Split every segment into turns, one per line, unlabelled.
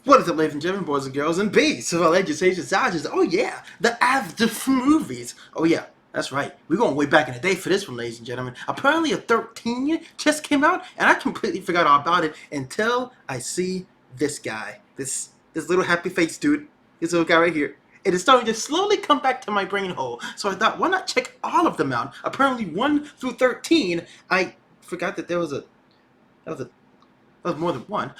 What is up, ladies and gentlemen, boys and girls, and beasts of all ages, ages, sizes? Oh yeah, the Asdf movies. Oh yeah, that's right. We're going way back in the day for this one, ladies and gentlemen. Apparently a 13 just came out, and I completely forgot all about it until I see this guy. This little happy face dude. This little guy right here. It is starting to slowly come back to my brain hole. So I thought, why not check all of them out? Apparently 1 through 13. I forgot that there was more than one.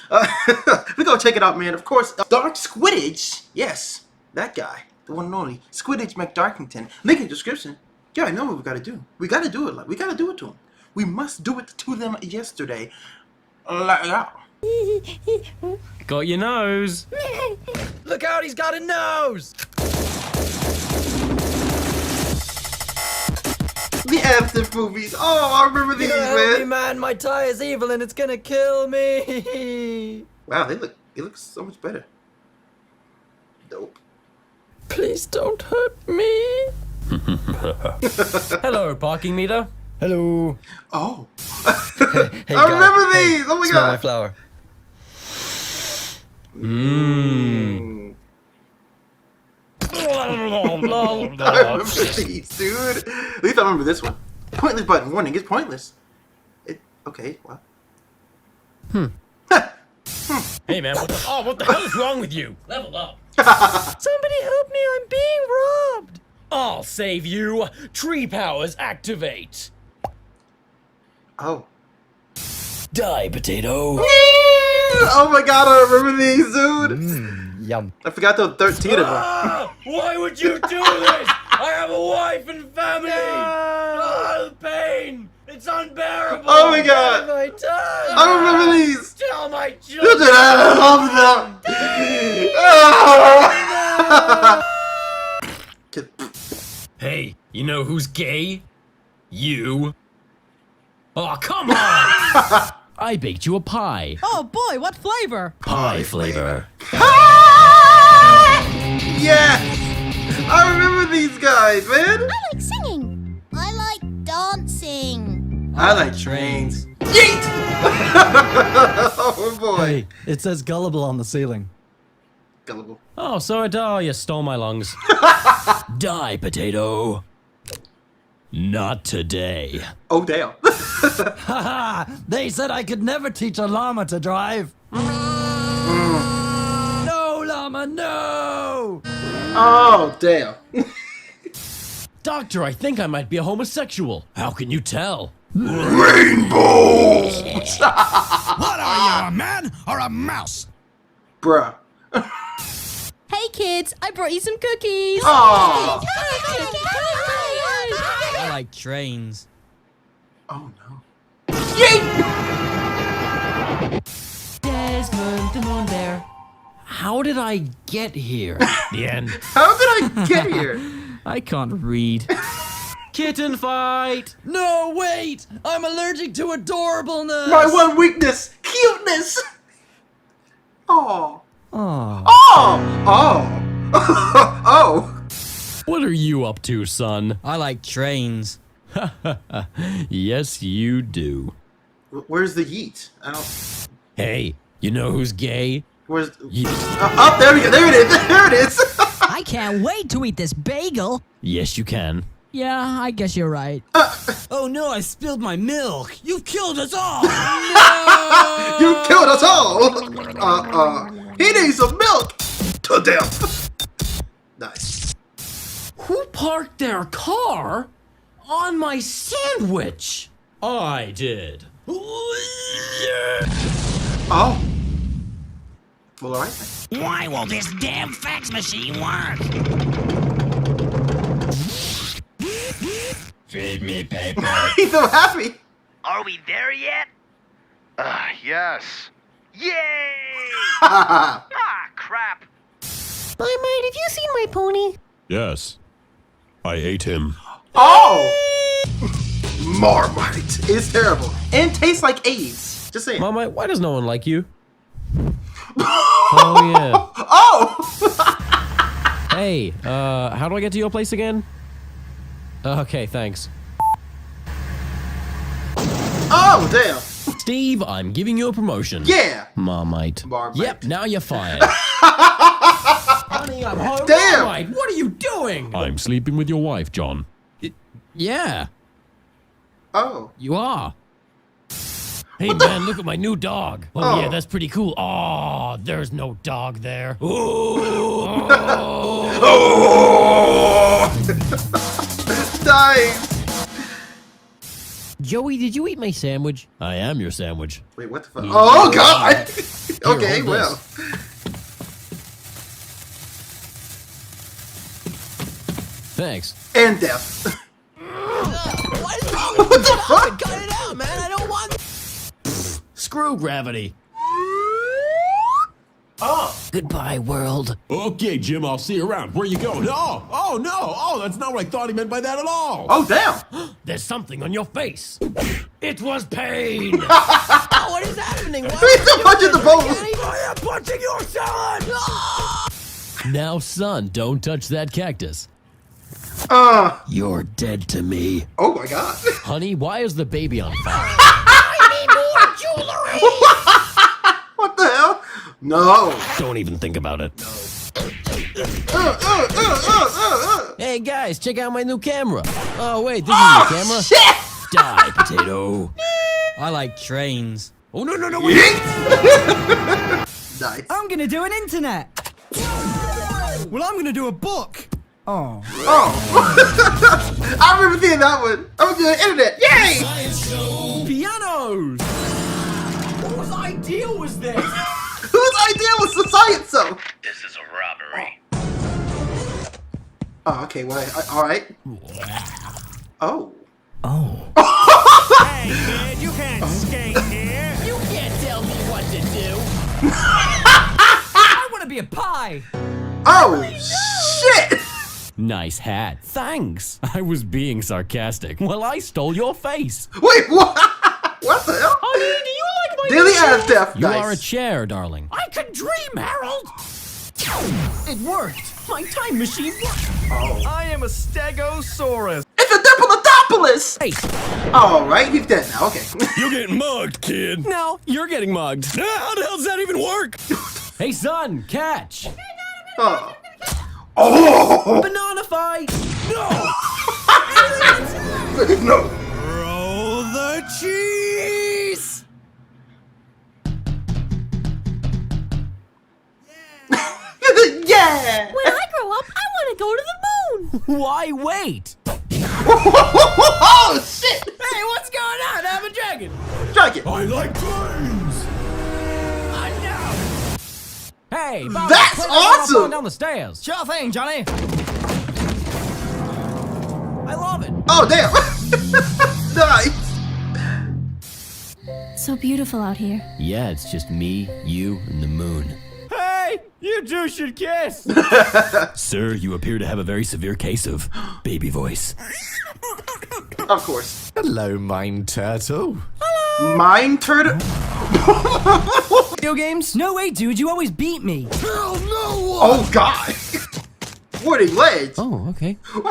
We're gonna check it out, man. Of course, Dark Squiddage. Yes, that guy. The one and only. Squiddage McDarkington. Link in the description. Yeah, I know what we gotta do. We gotta do it. We gotta do it to him. We must do it to them yesterday. Like that.
Got your nose.
Look out, he's got a nose!
The Asdf movies. Oh, I remember these,
Help me,
man.
man, my tie is evil and it's gonna kill me.
Wow, they look so much better. Dope.
Please don't hurt me.
Hello, parking meter.
Hello.
Oh.
Hey,
I remember these. Oh my
smell my
god.
flower.
Mmm. I remember these, dude. At least I remember this one. Pointless button. Warning, it's pointless. Okay, what?
Hey man, what the hell is wrong with you? Level up.
Somebody help me, I'm being robbed.
I'll save you. Tree powers activate.
Oh.
Die, potato.
Oh my god, I remember these, dude.
Yum.
I forgot there were 13 of them.
Ah, why would you do this? I have a wife and family. Ah, the pain. It's unbearable.
Oh my god.
My tie.
I remember these.
Tell my
You
children.
did I love them. Ah.
Hey, you know who's gay? You. Oh, come on! I baked you a pie.
Oh boy, what flavor?
Pie flavor.
Yes! I remember these guys, man.
I like singing. I like dancing.
I like trains. Yeet! Oh boy.
Hey, it says gullible on the ceiling.
Gullible.
Oh, you stole my lungs. Die, potato. Not today.
Oh damn.
Haha! They said I could never teach a llama to drive. No, llama, no!
Oh damn.
Doctor, I think I might be a homosexual. How can you tell?
Rainbow!
What are you, a man or a mouse?
Bruh.
Hey kids, I brought you some cookies.
Oh.
I like trains.
Oh no. Yeet!
Desmond, the moon bear.
How did I get here? The end.
How did I get here?
I can't read. Kitten fight!
No, wait! I'm allergic to adorableness!
My one weakness, cuteness. Oh.
Oh.
Oh. Oh. Oh.
What are you up to, son?
I like trains.
Yes, you do.
Where's the yeet? I don't.
Hey, you know who's gay?
Where's?
Ye-
Oh, there we go. There it is. There it is.
I can't wait to eat this bagel.
Yes, you can.
Yeah, I guess you're right.
Oh no, I spilled my milk! You've killed us all!
You killed us all. He needs some milk. To death. Nice.
Who parked their car on my sandwich? I did.
Oh. Well, all right. Then.
Why will this damn fax machine work? Feed me paper.
He's so happy.
Are we there yet? Yes. Yay!
Oh.
Crap.
Bye, mate. Have you seen my pony?
Yes. I ate him.
Marmite is terrible and tastes like AIDS. Just saying.
Mama, why does no one like you? Oh, yeah.
Oh.
Hey, how do I get to your place again? Okay, thanks.
Oh damn.
Steve, I'm giving you a promotion.
Yeah.
Marmite.
Marmite.
Yep, now you're fired. Honey, I'm home.
Damn.
Marmite, what are you doing?
I'm sleeping with your wife, John.
Yeah,
Oh.
you are. Hey man, look at my new dog. Oh, yeah, that's pretty cool. Oh, there's no dog there.
Nice.
Joey, did you eat my sandwich? I am your sandwich.
Wait, what the fuck? Oh God. Okay,
hold
well.
Thanks.
And death.
What
What the fuck?
Cut it out, man. I don't want. Screw gravity.
Oh.
Goodbye, world.
Okay, Jim, I'll see you around. Where you going? Oh, no. Oh, that's not what I thought he meant by that at all.
Oh damn.
There's something on your face. It was pain. Oh, what is happening? Why
He's still punching the bone.
I am punching your son. Now, son, don't touch that cactus. You're dead to me.
Oh my God.
Honey, why is the baby on fire?
What the hell? No.
Don't even think about it. Hey guys, check out my new camera. Oh wait, this is your camera.
Shit.
Die, potato.
I like trains.
Oh no.
Nice.
I'm gonna do an internet. Well, I'm gonna do a book. Oh.
Oh. I remember seeing that one. I'm doing internet. Yay.
Pianos. Whose idea was this?
Whose idea was the science show?
This is a robbery.
Oh, okay. Well, all right. Oh.
Hey, kid, you can't skate here.
You can't tell me what to do.
I want to be a pie.
Oh shit.
Nice hat. Thanks. I was being sarcastic. Well, I stole your face.
Wait, what? What the hell?
Honey, do you like my
Daily Asdf.
You are a chair, darling. I can dream, Harold. It worked. My time machine worked.
I am a stegosaurus.
It's a Diplodocus.
Hey,
All right, he's dead now. Okay.
You're getting mugged, kid.
no, you're getting mugged.
How the hell does that even work?
Hey, son, catch.
Oh. Oh.
Banana fight.
No.
Roll the cheese.
Yeah.
When I grow up, I want to go to the moon.
Why wait?
Oh shit.
Hey, what's going on? I'm a dragon.
Dragon.
I like planes.
Hey, Bob,
That's
play that while I'm
awesome!
falling down the stairs.
Sure thing, Johnny.
I love it.
Oh damn. Nice.
So beautiful out here.
Yeah, it's just me, you, and the moon.
Hey, you two should kiss.
Sir, you appear to have a very severe case of baby voice.
Of course.
Hello, Mine Turtle.
Mine turtle.
Video games? No way, dude. You always beat me.
Oh God. Warning legs.
Oh, okay.
What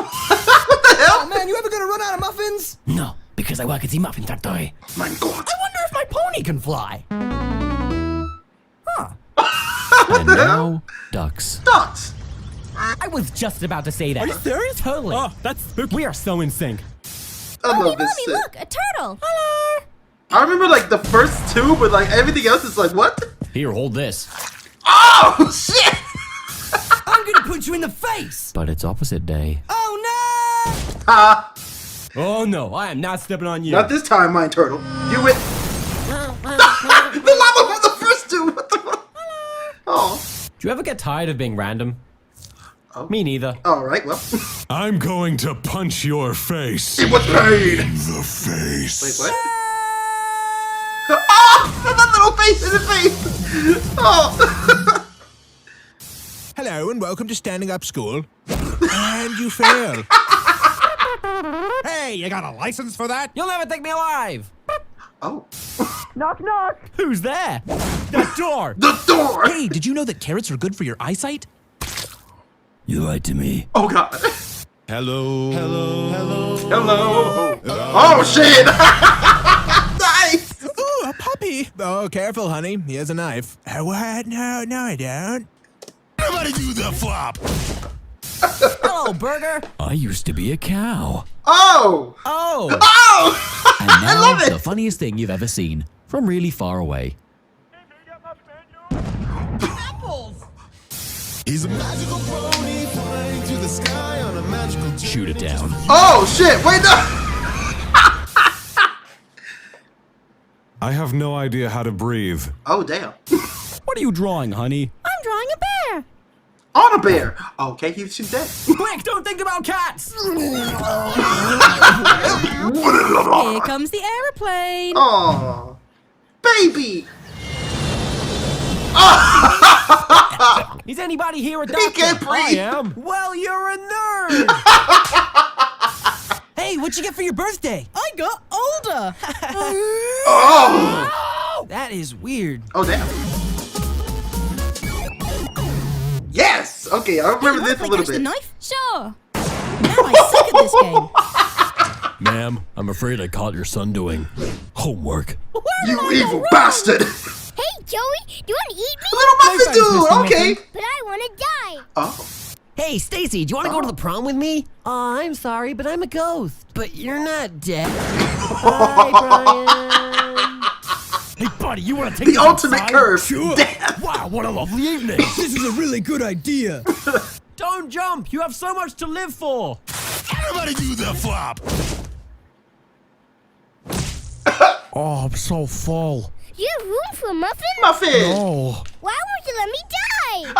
the hell?
Man, you ever gonna run out of muffins?
No, because I work at the muffin factory.
My God.
I wonder if my pony can fly.
What
And
the hell?
now, ducks.
Ducks.
I was just about to say that.
Are you serious?
Totally. Oh, that's spooky. We are so in sync.
I love
Mommy,
this
Mommy,
shit.
look, a turtle.
Hello.
I remember like the first two, but like everything else is like what?
Here, hold this.
Oh shit!
I'm gonna punch you in the face.
But it's opposite day.
Oh no!
Ah,
Oh no, I am not stepping on you.
not this time, Mine Turtle. You went. The lava from the first two. What the fuck? Oh.
Do you ever get tired of being random?
Oh.
Me neither.
All right. Well.
I'm going to punch your face.
It was pain.
The face.
Wait, what? Oh! That little face in the face. Oh.
Hello and welcome to Standing Up School. And you fail. Hey, you got a license for that?
You'll never take me alive.
Oh.
Who's there? That door.
The door.
Hey, did you know that carrots are good for your eyesight?
You lied to me.
Oh God.
Hello.
Hello. Oh shit. Nice.
Ooh, a me? Oh, careful, honey. He has a knife. What? No, I don't. Everybody do the flop.
Hello, Burger.
I used to be a cow.
Oh!
Oh.
Oh!
And now,
I love
the
it!
funniest thing you've ever seen from really far away.
He's a magical pony flying to the sky on a magical
Shoot it down.
Oh, shit! Wait, no!
I have no idea how to breathe.
Oh, damn.
What are you drawing, honey?
I'm drawing a bear.
On a bear! Okay, you shoot that.
Quick, don't think about cats!
Here comes the aeroplane.
Oh, baby!
Is anybody here a
He
doctor?
can't breathe!
am. Well, you're a nerd! Hey, what'd you get for your birthday?
I got older.
Oh!
That is weird.
Oh, damn. Yes! Okay, I remember
Hey,
this a
mind if I
little
catch the
bit.
knife? Sure. Now I suck at this game.
Ma'am, I'm afraid I caught your son doing homework.
Where
You
am I
evil
wrong?
bastard!
Hey, Joey, do you want to eat me?
Little muffin
thanks,
dude!
Mr.
Okay!
Muffin.
But I want to die.
Oh.
Hey, Stacy, do you want to go to the prom with me? I'm sorry, but I'm a ghost. But you're not dead. Hi, Brian.
Hey, buddy, you want to take
The
this
ultimate
outside?
curve!
Sure.
Damn!
Wow, what a lovely evening. This is a really good idea. Don't jump. You have so much to live for.
Everybody do the flop.
Oh, I'm so full.
You have room for a muffin?
Muffin!
Oh.
Why won't you let me die?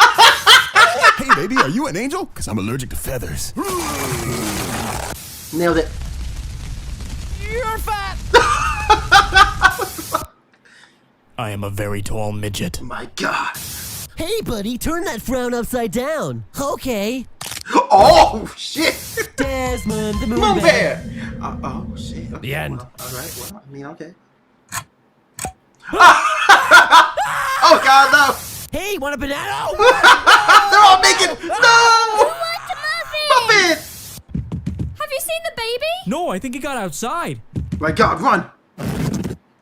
Hey, baby, are you an angel? Because I'm allergic to feathers.
Nailed it.
You're fat. I am a very tall midget.
My God.
Hey, buddy, turn that frown upside down. Okay.
Oh, shit!
Desmond, the moon,
Moon
bear.
bear! Oh, shit. Okay,
The end.
Well, alright, well, I mean, okay. Oh, God, no!
Hey, want a banana?
They're all naked! No! Muffin!
Have you seen the baby?
No, I think he got outside.
My God, run!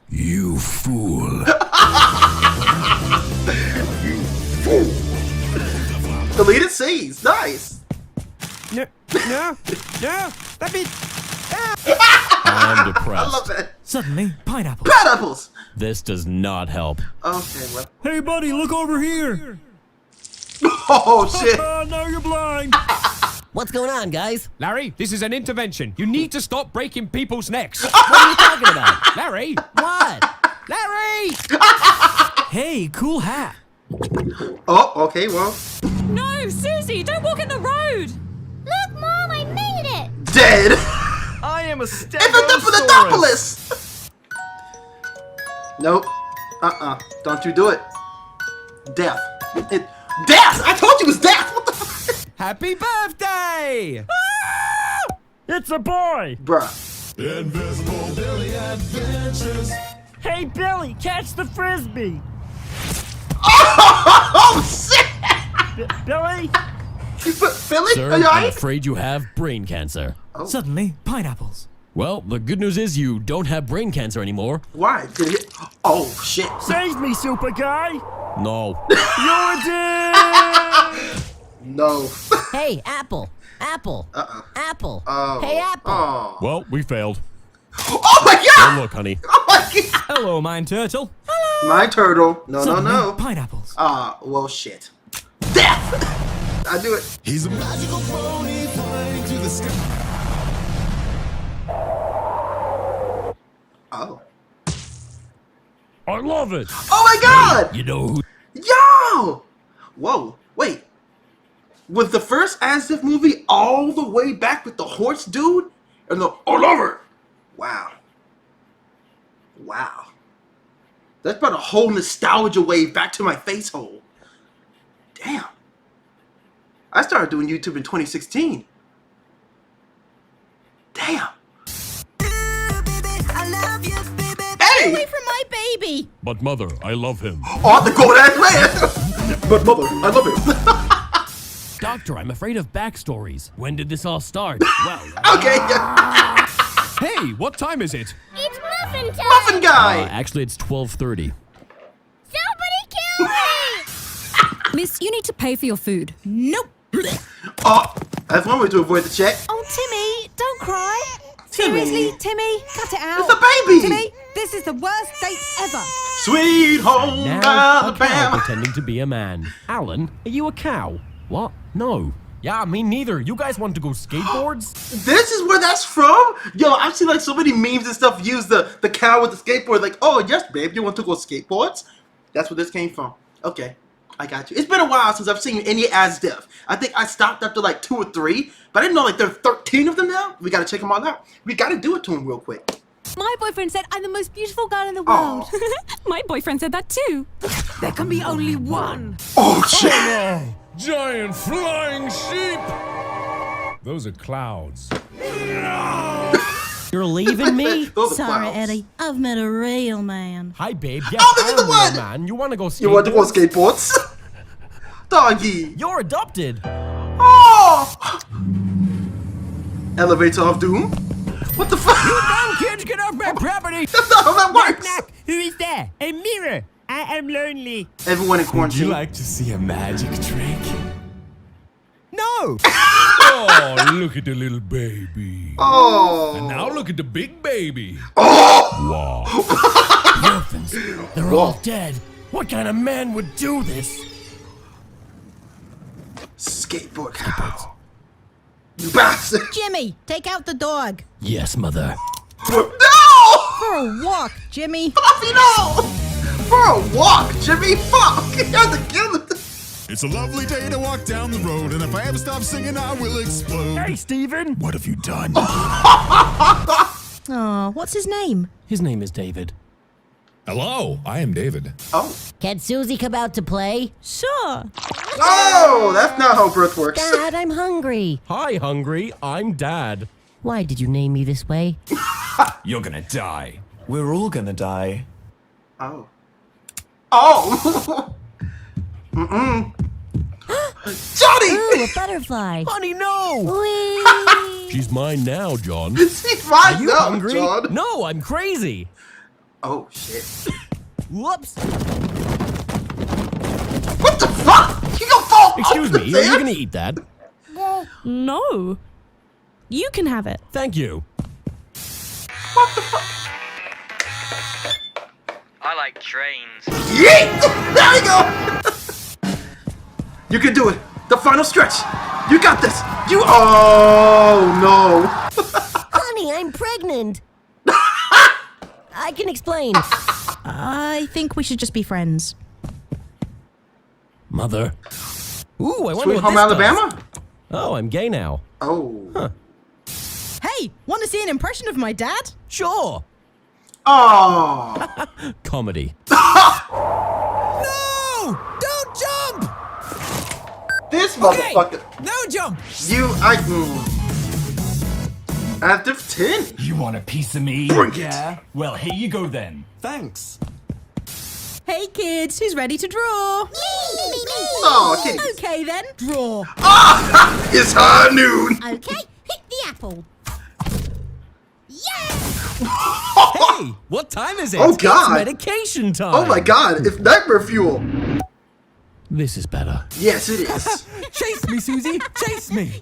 You fool.
Deleted scenes. Nice.
No, let me.
I'm
I
depressed.
love that.
Suddenly, pineapple.
Pineapples.
This does not help.
Okay, well.
Hey, buddy, look over here.
Oh, shit.
Now you're blind.
What's going on, guys?
Larry, this is an intervention. You need to stop breaking people's necks.
What are you talking about?
Larry!
What?
Larry!
Hey, cool hat.
Oh, okay, well.
No, Susie, don't walk in the road.
Look, Mom, I made it.
Dead.
I am a
Epidipodopolis. Nope. Don't you do it. Death. Death! I told you it was death! What the fuck?
Happy birthday!
It's a boy.
Bruh.
Invisible Billy Adventures.
Hey, Billy, catch the frisbee.
Oh, shit!
Billy.
Billy?
Sir,
Are you
I'm
alright?
afraid you have brain cancer.
Suddenly, pineapples.
Well, the good news is you don't have brain cancer anymore.
Why? Did it? Oh, shit.
Save me, super guy.
No.
You're dead.
No.
Hey, Apple. Apple. Apple.
Oh.
Hey, Apple.
Oh.
Well, we failed.
Oh my
Oh,
God!
look, honey.
Oh my God!
Hello, mine turtle.
My turtle. No,
Suddenly,
no, no.
pineapples.
Well, shit. Death! I do it.
He's a magical pony flying to the sky.
Oh.
I love it.
Oh my God!
You know who?
Yo! Whoa, wait. Was the first Asdf movie all the way back with the horse dude? And the all over? Wow. Wow. That's brought a whole nostalgia wave back to my face hole. Damn. I started doing YouTube in 2016. Damn. Hey!
Away from my baby.
But mother, I love him.
Oh, the gold ass man! But mother, I love him.
Doctor, I'm afraid of backstories. When did this all start? Well,
Okay, yeah.
Hey, what time is it?
It's muffin muffin time!
Muffin guy!
Actually, it's 12:30.
Somebody kill me!
Miss, you need to pay for your food.
Nope.
Oh, that's one way to avoid the check.
Oh, Timmy, don't cry.
Timmy.
Seriously, Timmy, cut it out.
It's a baby!
Timmy, this is the worst date ever.
Sweet home
Now, a cow
Alabama.
pretending to be a man. Alan, are you a cow? What? No.
Yeah, me neither. You guys want to go skateboards?
This is where that's from? Yo, I've seen like so many memes and stuff use the cow with the skateboard. Like, oh, yes, babe, you want to go skateboards? That's where this came from. Okay, I got you. It's been a while since I've seen any Asdf. I think I stopped after like 2 or 3, but I didn't know like there are 13 of them now. We got to check them all out. We got to do it to them real quick.
My boyfriend said I'm the most beautiful girl in the world.
My boyfriend said that too.
There can be only one.
Oh, shit.
Oh, giant flying sheep! Those are clouds.
You're leaving me?
Those are
Sorry,
clouds.
Eddie. I've met a real man.
Hi, babe. Yes,
Oh, this is
I'm
the
a
one!
real man. You want to go skateboards?
You want to go skateboards? Doggy.
You're adopted.
Oh! Elevator of doom? What the fuck?
Dumb kids, get off my property.
That's not how that works.
Who is there? A mirror. I am lonely.
Everyone in quarantine.
to see a magic trick?
No.
Oh, look at the little baby.
Oh.
And now look at the big baby.
Oh.
Wow.
Orphans. They're all dead. What kind of man would do this?
Skateboard cow. You bastard.
Jimmy, take out the dog.
Yes, mother.
No!
For a walk, Jimmy.
Puffy, no! For a walk, Jimmy. Fuck. You have to kill it.
It's a lovely day to walk down the road, and if I ever stop singing, I will explode.
Hey, Steven.
What have you done?
Oh, what's his name?
His name is David.
Hello, I am David.
Oh.
Can Susie come out to play?
Sure.
Oh, that's not how birth works.
Dad, I'm hungry.
Hi, hungry. I'm Dad.
Why did you name me this way?
You're gonna die.
We're all gonna die.
Oh. Oh. Mm-mm. Johnny!
Ooh, a butterfly.
Honey, no.
Whee!
She's mine now, John.
He's right
Are you
now,
hungry?
John.
No, I'm crazy.
Oh, shit.
Whoops.
What the fuck? You gonna fall
Excuse
off the
me. Are you
damn-
gonna eat that?
No. You can have it.
Thank you.
What the fuck?
I like trains.
Yeet! There we go! You can do it. The final stretch. You got this. You. Oh, no.
Honey, I'm pregnant. I can explain.
I think we should just be friends.
Mother.
Ooh, I wonder
Sweet
what
Home
this
Alabama?
does. Oh, I'm gay now.
Oh.
Hey, want to see an impression of my dad?
Sure.
Oh.
Comedy.
No! Don't jump!
This motherfucker.
No jump!
Active 10.
You want a piece of me?
Bring it.
Yeah? Well, here you go then. Thanks.
Hey kids, who's ready to draw?
Oh, kitty.
Okay then, draw.
Ah! It's high noon.
Okay, hit the apple.
Hey, what time is it?
Oh, God.
It's medication time.
Oh my god, it's nightmare fuel.
This is better.
Yes, it is.
Chase me, Susie! Chase me!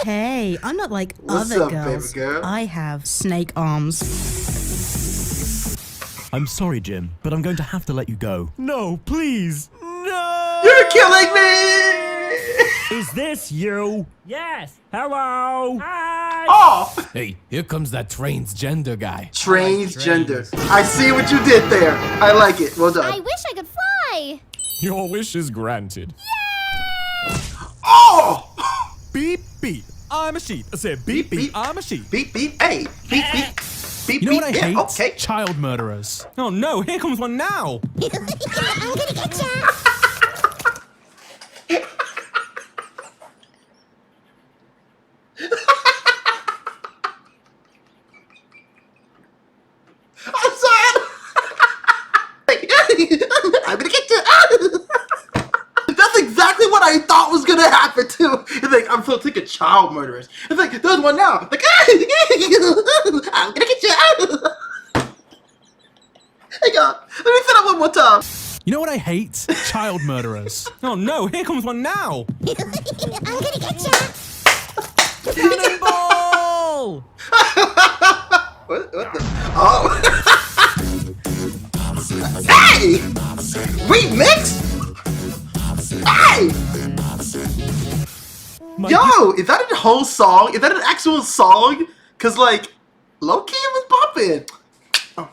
Hey, I'm not like
What's
other
up, baby
girls.
girl?
I have snake arms.
I'm sorry, Jim, but I'm going to have to let you go.
No, please. No.
You're killing me.
Is this you? Yes. Hello. Hi.
Oh,
Hey, here comes that transgender guy.
transgender. I see what you did there. I like it. Well
I
done.
wish I could fly.
Your wish is granted.
Oh.
Beep, beep. I'm a sheep. I said beep, beep. I'm a sheep.
Beep beep. Hey. Beep beep. Beep
You know what I
beep.
hate?
Yeah, okay.
Child murderers. Oh no, here comes one now.
I'm gonna get ya.
I'm sorry. I'm gonna get you. That's exactly what I thought was gonna happen too. It's like I'm so sick of child murderers. It's like there's one now. Like I'm gonna get you out. Hang on. Let me set up one more time.
You know what I hate? Child murderers. Oh no, here comes one now.
I'm gonna get you.
Cannonball!
What the? Oh. Hey! Remix? Hey! Yo, is that a whole song? Is that an actual song? Cause like, low-key it was popping. Oh.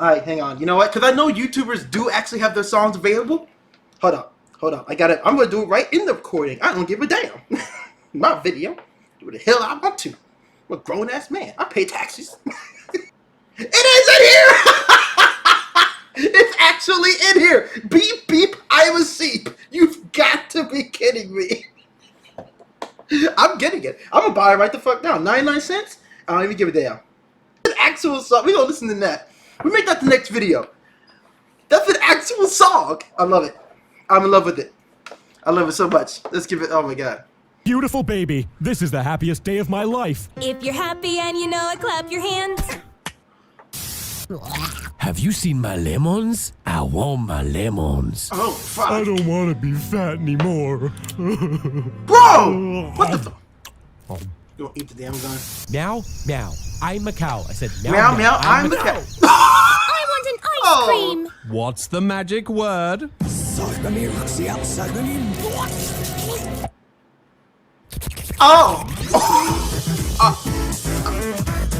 Alright, hang on. You know what? Cause I know YouTubers do actually have their songs available. Hold on. I got it. I'm gonna do it right in the recording. I don't give a damn. My video. Do what the hell I want to. I'm a grown-ass man. I pay taxes. It is in here! It's actually in here! Beep, beep, I'm a sheep. You've got to be kidding me. I'm getting it. I'm gonna buy it right the fuck now. 99 cents? I don't even give a damn. An actual song. We gonna listen to that. We make that the next video. That's an actual song. I love it. I'm in love with it. I love it so much. Let's give it, oh my god.
Beautiful baby, this is the happiest day of my life.
If you're happy and you know it, clap your hands.
Have you seen my lemons? I want my lemons.
Oh, fuck.
I don't want to be fat anymore.
Bro! What the fuck? You gonna eat the damn gun?
Meow, meow. I'm a cow. I said meow,
Meow, meow, I'm the cat.
I want an ice cream.
What's the magic word?
Oh!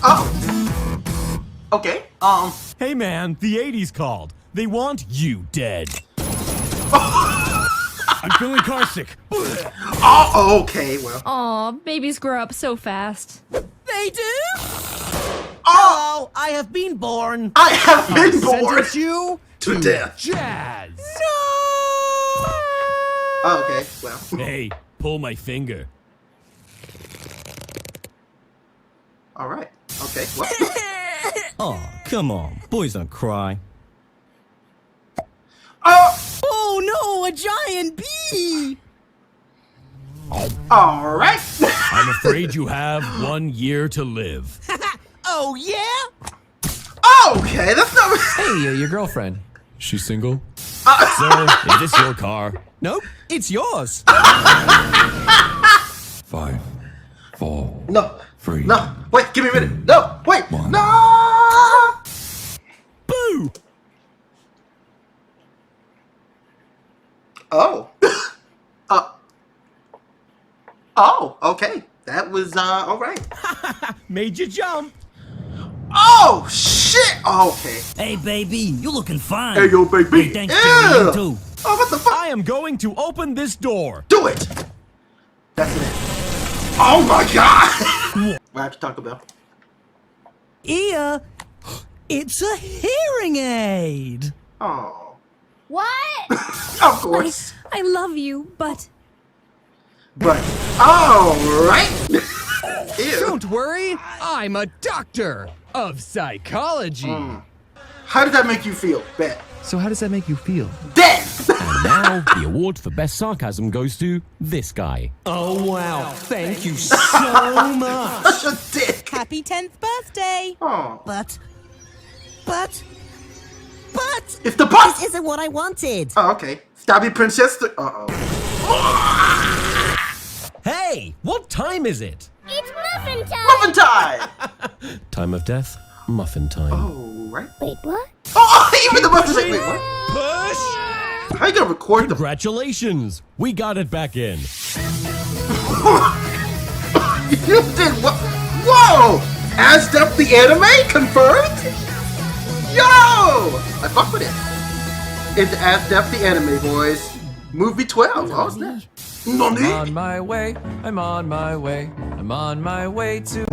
Oh! Okay,
Hey man, the 80s called. They want you dead. I'm feeling car sick.
Oh, okay, well.
Aw, babies grow up so fast.
They do?
Oh!
I have been born.
I have been born
Sentence you
to death.
jazz.
Oh, okay, well.
Hey, pull my finger.
Alright, okay, well.
Oh, come on. Boys don't cry.
Oh no, a giant bee!
Alright.
I'm afraid you have 1 year to live.
Oh yeah?
Okay, that's not.
Hey, your girlfriend. She's single? Sir, is this your car?
Nope, it's yours.
5, 4,
No.
3.
No. Wait, give me a minute. No. Wait.
One.
No.
Boo!
Oh. Oh, okay. That was, alright.
Made you jump.
Oh, shit. Oh, okay.
Hey baby, you looking fine.
Hey, yo, baby.
Hey, thanks,
Ew.
Jerry, you too.
Oh, what the fuck?
I am going to open this door.
Do it. That's it. Oh, my God. What have to talk about?
Ear, it's a hearing aid.
Oh.
What?
Of course.
I love you, but
But, alright. Ew.
Don't worry, I'm a doctor of psychology.
How did that make you feel? Bet.
So how does that make you feel?
Dead.
And now, the award for best sarcasm goes to this guy.
Oh wow, thank you so much.
Such a dick.
Happy 10th birthday.
Oh.
But,
It's the boss.
this isn't what I wanted.
Oh, okay. Stabby Princess. Uh-oh.
Hey, what time is it?
It's muffin time.
Muffin time.
Time of death, muffin time.
Oh, right.
Wait, what?
Oh, even the muffin's like, wait, what?
Push!
How you gonna record the?
Congratulations, we got it back in.
You did what? Whoa! Asdf the anime confirmed? Yo! I fuck with it. It's Asdf the anime, boys. Movie 12. How's that? Nani?
I'm on my way, I'm on my way, I'm on my way to...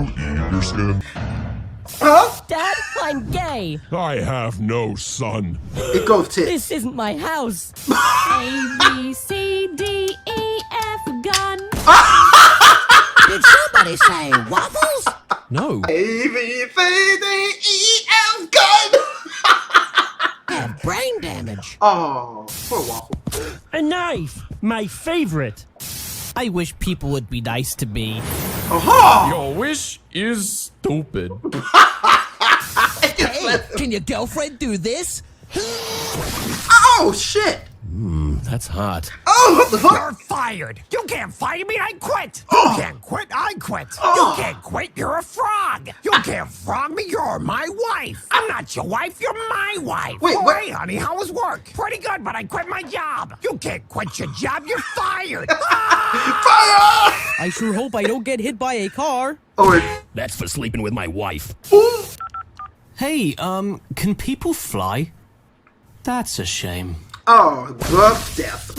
Huh?
Dad, I'm gay.
I have no son.
It goes tits.
This isn't my house.
A, B, C, D, E, F, gun.
Did somebody say waffles?
No.
A, B, C, D, E, F, gun!
Have brain damage.
Oh, poor waffle.
A knife, my favorite. I wish people would be nice to me.
Aha!
Your wish is stupid.
Hey, can your girlfriend do this?
Oh shit!
That's hot.
Oh, what the fuck?
You're fired. You can't fire me. I quit.
Oh.
You can't quit. I quit.
Oh.
You can't quit. You're a frog. You can't frog me. You're my wife. I'm not your wife. You're my wife.
Wait,
oh,
what?
Hey, honey, how was work? Pretty good, but I quit my job. You can't quit your job. You're fired. Ah!
Fire!
I sure hope I don't get hit by a car.
Oh, wait.
That's for sleeping with my wife.
Ooh.
Hey, can people fly? That's a shame.
Oh, death.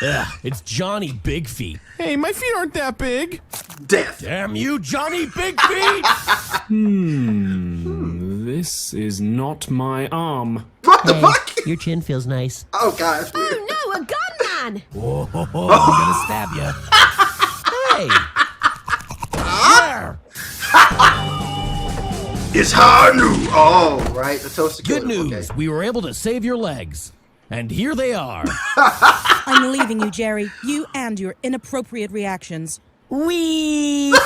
Ugh, it's Johnny Big Feet.
Hey, my feet aren't that big.
Death.
Damn you, Johnny Big Feet!
This is not my arm.
What the fuck?
Your chin feels nice.
Oh god.
Oh no, a gunman!
Whoa, I'm gonna stab you.
Hey!
It's hard news. Oh, right. The toaster
Good
killer.
news,
Okay.
we were able to save your legs. And here they are.
I'm leaving you, Jerry. You and your inappropriate reactions.
Wee! My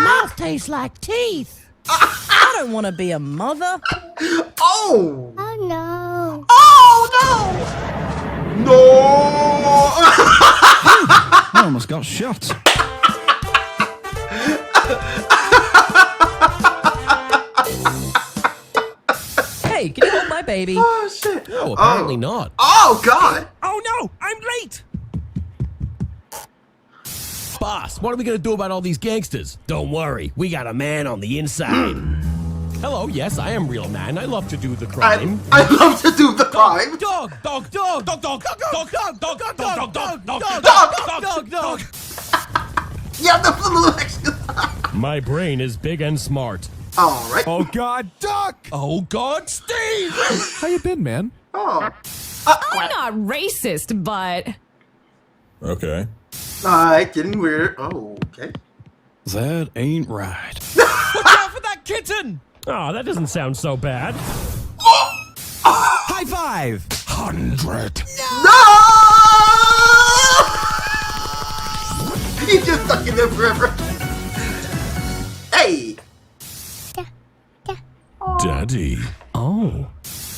mouth tastes like teeth.
I don't want to be a mother.
Oh!
Oh no.
Oh no! No!
I almost got shot.
Hey, can you hold my baby?
Oh shit!
Oh, apparently not.
Oh god!
Oh no, I'm late.
Boss, what are we gonna do about all these gangsters? Don't worry, we got a man on the inside. Hello, yes, I am real man. I love to do the crime.
I love to do the crime.
Dog, dog, dog, dog, dog, dog, dog, dog, dog, dog, dog, dog, dog, dog, dog.
Yeah, the little extra.
My brain is big and smart.
All right.
Oh God, Duck!
Oh God, Steve!
How you been, man?
Oh.
I'm not racist, but
Okay.
Alright, getting weird. Oh, okay.
That ain't right.
Watch out for that kitten!
Oh, that doesn't sound so bad.
High five!
100.
No! He's just stuck in there forever. Hey!
Daddy.
Oh.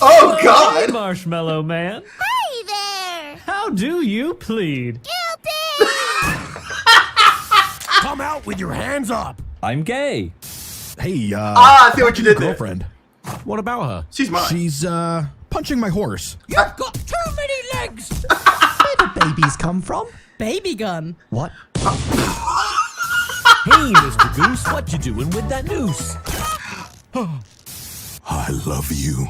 Oh god!
Marshmallow Man.
Hey there!
How do you plead?
Guilty!
Come out with your hands up!
I'm gay.
Hey,
I see what you did there.
girlfriend.
What about her?
She's mine.
She's, punching my horse.
You've got too many legs!
Where do babies come from?
Baby gun.
What?
Hey, Mr. Goose, what you doing with that noose?
I love you.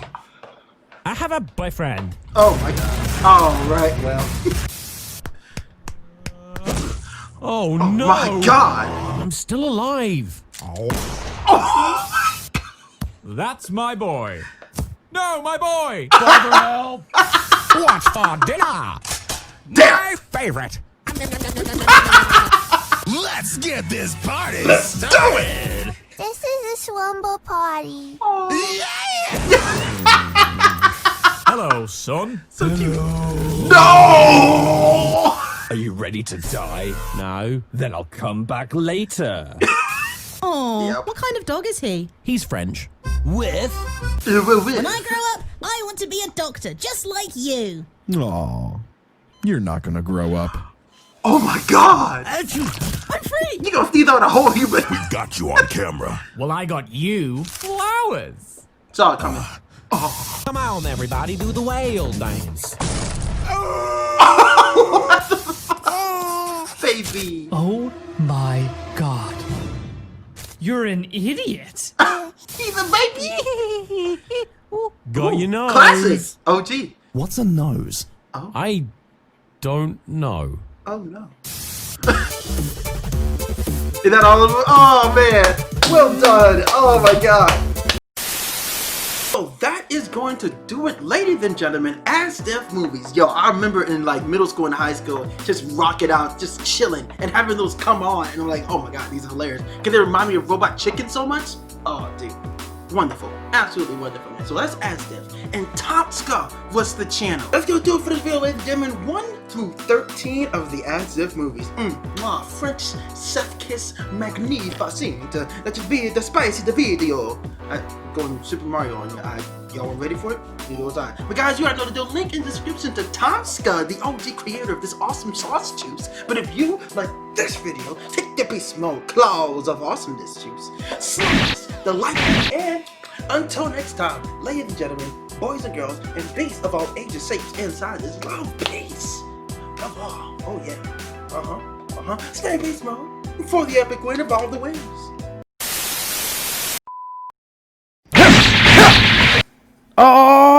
I have a boyfriend.
Oh my god. All right, well.
Oh, no.
My god.
I'm still alive.
That's my boy. No, my boy! Father, help!
What's for dinner?
Damn.
My favorite.
Let's get this party
Let's do it.
This is a swumble party.
Hello, son.
So cute. No!
Are you ready to die?
No.
Then I'll come back later.
Oh,
Yep.
what kind of dog is he?
He's French.
With
When I grow up, I want to be a doctor, just like you.
Aw, you're not gonna grow up.
Oh my god!
I'm free.
You gonna sneeze on a whole human.
Got you on camera.
Well, I got you flowers.
It's all coming.
Come on, everybody, do the whale dance.
What the fuck? Baby.
Oh my god. You're an idiot.
He's a baby.
Got your nose.
Classic. OG.
What's a nose?
I don't know.
Oh no. Is that all of them? Oh man. Well done. Oh my god. So that is going to do it, ladies and gentlemen. Asdf movies. Yo, I remember in like middle school and high school, just rock it out, just chilling and having those come on, and I'm like, oh my god, these are hilarious. Cause they remind me of Robot Chicken so much. Oh dude. Wonderful. Absolutely wonderful, man. So that's Asdf. And Top Scar was the channel. Let's go do it for this video, ladies and gentlemen. 1 through 13 of the Asdf movies. French chef kiss magnificent. That should be the spicy the video. Going Super Mario on your eye. Y'all ready for it? Neither was I. But guys, you already know the deal. Link in the description to Tom Scud, the OG creator of this awesome sauce juice. But if you like this video, take the big small claws of awesomeness juice. Smash the like button, and until next time, ladies and gentlemen, boys and girls, and beasts of all ages, shapes, and sizes, love, peace. Come on. Oh yeah. Stay beast mode for the epic win of all the wins. Oh!